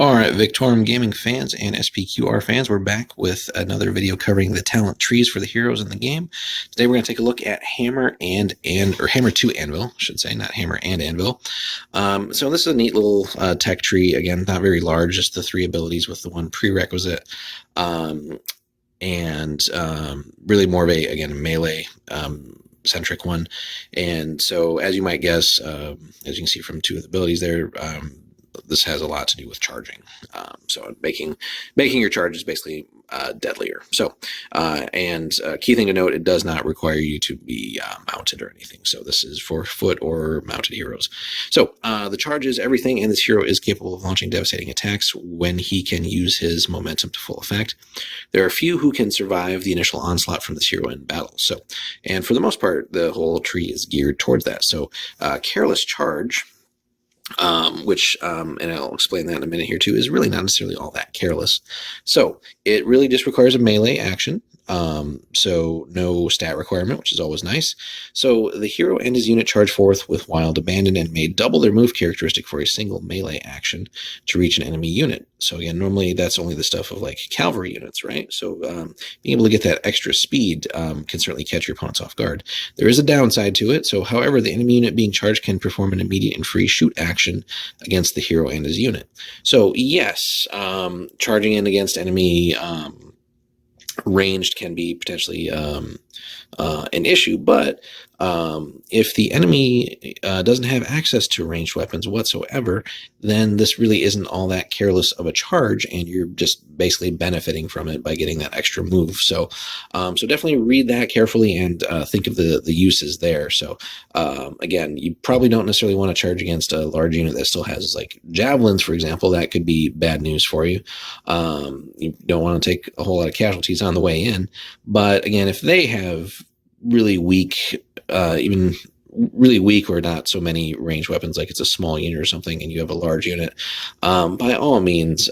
All right, Victorum gaming fans and SPQR fans, we're back with another video covering the talent trees for the heroes in the game. Today we're going to take a look at Hammer or Hammer to Anvil, I should say, not Hammer and Anvil. So this is a neat little tech tree. Again, not very large, just the 3 abilities with the 1 prerequisite, and really more of a melee centric one. And so, as you might guess, as you can see from 2 of the abilities there, this has a lot to do with charging. So making your charges basically deadlier. So, and key thing to note, it does not require you to be mounted or anything. So this is for foot or mounted heroes. So the charge is everything, and this hero is capable of launching devastating attacks when he can use his momentum to full effect. There are few who can survive the initial onslaught from this hero in battle. So, and for the most part, the whole tree is geared towards that. So Careless Charge, which, and I'll explain that in a minute here too, is really not necessarily all that careless. So it really just requires a melee action. So no stat requirement, which is always nice. So the hero and his unit charge forth with wild abandon and may double their move characteristic for a single melee action to reach an enemy unit. So again, normally that's only the stuff of like cavalry units, right? So being able to get that extra speed can certainly catch your opponents off guard. There is a downside to it. So however, the enemy unit being charged can perform an immediate and free shoot action against the hero and his unit. So yes, charging in against enemy ranged can be potentially an issue, but if the enemy doesn't have access to ranged weapons whatsoever, then this really isn't all that careless of a charge, and you're just basically benefiting from it by getting that extra move. So so definitely read that carefully and think of the uses there. So again, you probably don't necessarily want to charge against a large unit that still has like javelins, for example. That could be bad news for you. You don't want to take a whole lot of casualties on the way in, but again, if they have really weak, even really weak or not so many ranged weapons, like it's a small unit or something, and you have a large unit, by all means,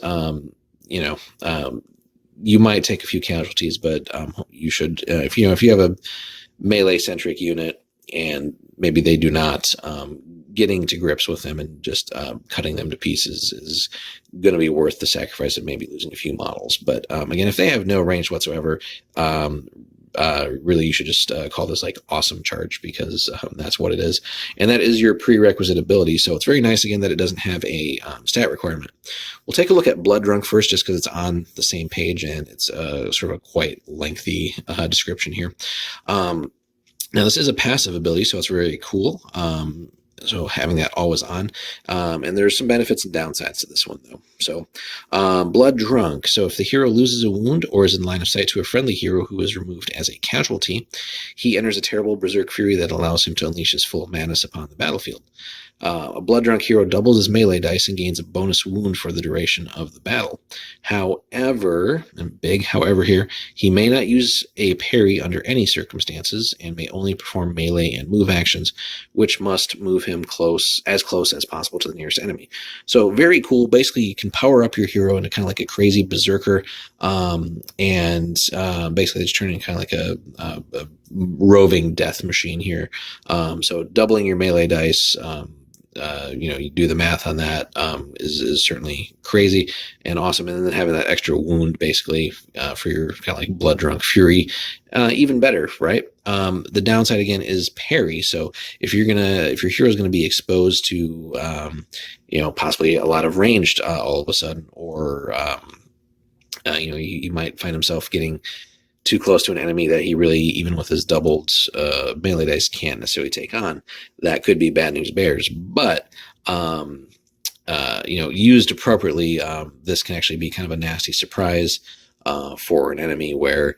you might take a few casualties, but you should, if you have a melee centric unit and maybe they do not, getting to grips with them and just cutting them to pieces is going to be worth the sacrifice of maybe losing a few models. But again, if they have no range whatsoever, really you should just call this like awesome charge, because that's what it is, and that is your prerequisite ability. So it's very nice again that it doesn't have a stat requirement. We'll take a look at Blood Drunk first, just because it's on the same page and it's sort of a quite lengthy description here. Now this is a passive ability, so it's very cool. So having that always on, and there's some benefits and downsides to this one though. So Blood Drunk. So if the hero loses a wound or is in line of sight to a friendly hero who is removed as a casualty, he enters a terrible berserk fury that allows him to unleash his full madness upon the battlefield. A Blood Drunk hero doubles his melee dice and gains a bonus wound for the duration of the battle. However, and big however here, he may not use a parry under any circumstances and may only perform melee and move actions, which must move him close as possible to the nearest enemy. So very cool. Basically, you can power up your hero into kind of like a crazy berserker, and basically just turning kind of like a roving death machine here. So doubling your melee dice, you do the math on that, is certainly crazy and awesome. And then having that extra wound basically for your kind of like Blood Drunk Fury, even better, right? The downside again is parry. So if your hero is gonna be exposed to possibly a lot of ranged all of a sudden, or you might find himself getting too close to an enemy that he really, even with his doubled melee dice, can't necessarily take on. That could be bad news bears. But used appropriately, this can actually be kind of a nasty surprise for an enemy, where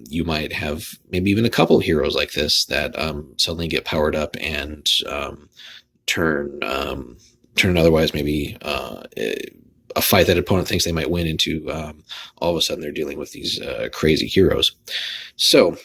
you might have maybe even a couple of heroes like this that suddenly get powered up and turn otherwise maybe a fight that opponent thinks they might win into all of a sudden they're dealing with these crazy heroes. So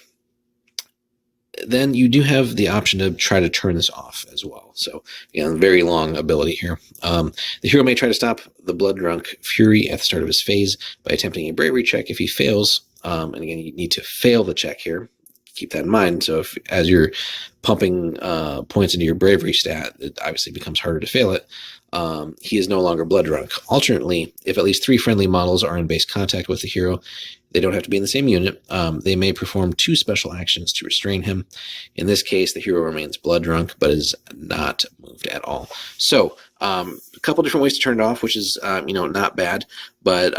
then you do have the option to try to turn this off as well. So very long ability here. The hero may try to stop the Blood Drunk Fury at the start of his phase by attempting a bravery check. If he fails, and again, you need to fail the check here, keep that in mind. So if as you're pumping points into your bravery stat, it obviously becomes harder to fail it. He is no longer blood drunk. Alternately, if at least 3 friendly models are in base contact with the hero, they don't have to be in the same unit. They may perform 2 special actions to restrain him. In this case, the hero remains blood drunk, but is not moved at all. So, a couple different ways to turn it off, which is, not bad. But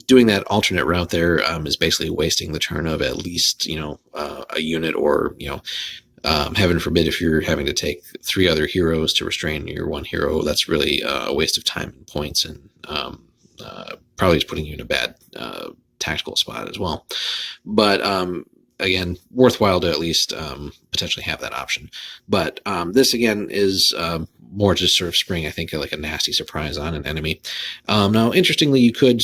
doing that alternate route there is basically wasting the turn of at least, a unit, or, heaven forbid, if you're having to take 3 other heroes to restrain your 1 hero, that's really a waste of time and points, and probably is putting you in a bad tactical spot as well. But again, worthwhile to at least potentially have that option. But this again is more just sort of spring, I think, like a nasty surprise on an enemy. Now, interestingly, you could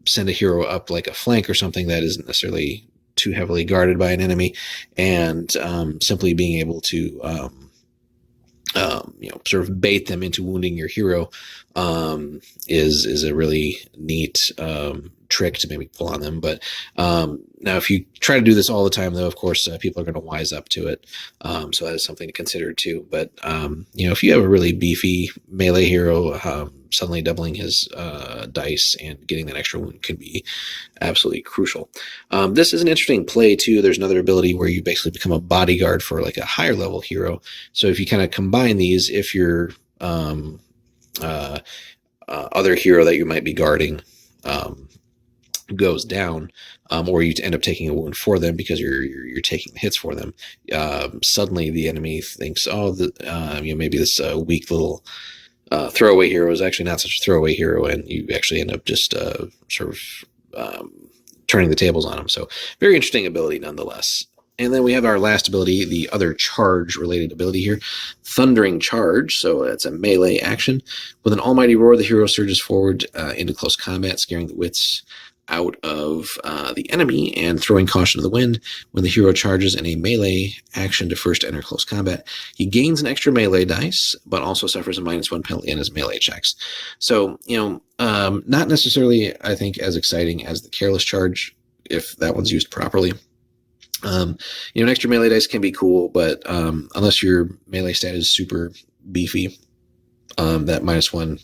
send a hero up like a flank or something that isn't necessarily too heavily guarded by an enemy, and simply being able to sort of bait them into wounding your hero is a really neat trick to maybe pull on them. But now, if you try to do this all the time, though, of course, people are going to wise up to it. So that is something to consider too. But if you have a really beefy melee hero, suddenly doubling his dice and getting that extra wound can be absolutely crucial. This is an interesting play too. There's another ability where you basically become a bodyguard for like a higher level hero. So if you kind of combine these, if your other hero that you might be guarding goes down, or you end up taking a wound for them because you're taking the hits for them, suddenly the enemy thinks, maybe this weak little throwaway hero is actually not such a throwaway hero, and you actually end up just sort of turning the tables on them. So very interesting ability nonetheless. And then we have our last ability, the other charge-related ability here, Thundering Charge. So it's a melee action. With an almighty roar, the hero surges forward into close combat, scaring the wits out of the enemy and throwing caution to the wind. When the hero charges in a melee action to first enter close combat, he gains an extra melee dice, but also suffers a -1 penalty in his melee checks. So, not necessarily, I think, as exciting as the Careless Charge, if that one's used properly. An extra melee dice can be cool, but unless your melee stat is super beefy, that -1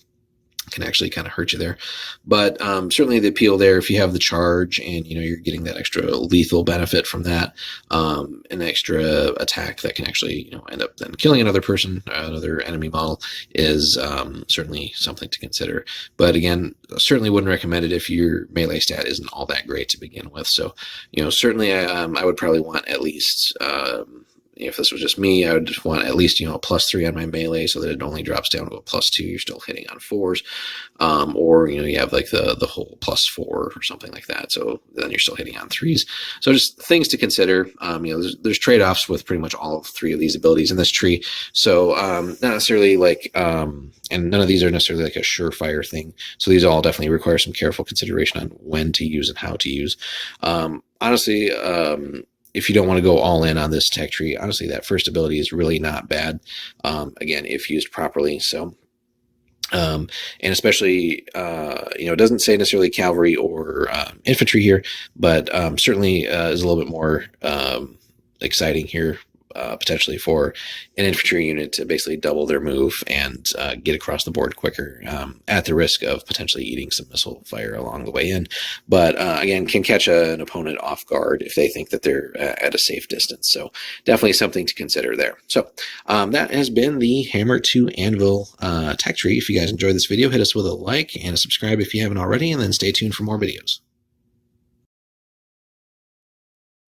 can actually kind of hurt you there. But certainly the appeal there, if you have the charge and you're getting that extra lethal benefit from that, an extra attack that can actually end up then killing another person, another enemy model, is certainly something to consider. But again, certainly wouldn't recommend it if your melee stat isn't all that great to begin with. So certainly I would probably want at least if this was just me, I would just want at least, a +3 on my melee so that it only drops down to a +2. You're still hitting on 4s. Or, you have like the whole +4 or something like that. So then you're still hitting on 3s. So just things to consider. There's trade-offs with pretty much all 3 of these abilities in this tree. So not necessarily like, and none of these are necessarily like a surefire thing. So these all definitely require some careful consideration on when to use and how to use. Honestly, if you don't want to go all in on this tech tree, honestly, that first ability is really not bad. Again, if used properly. So, and especially, it doesn't say necessarily cavalry or infantry here, but certainly is a little bit more exciting here. Potentially for an infantry unit to basically double their move and get across the board quicker, at the risk of potentially eating some missile fire along the way in. But again, can catch an opponent off guard if they think that they're at a safe distance. So definitely something to consider there. So that has been the Hammer to Anvil tech tree. If you guys enjoyed this video, hit us with a like and a subscribe if you haven't already, and then stay tuned for more videos.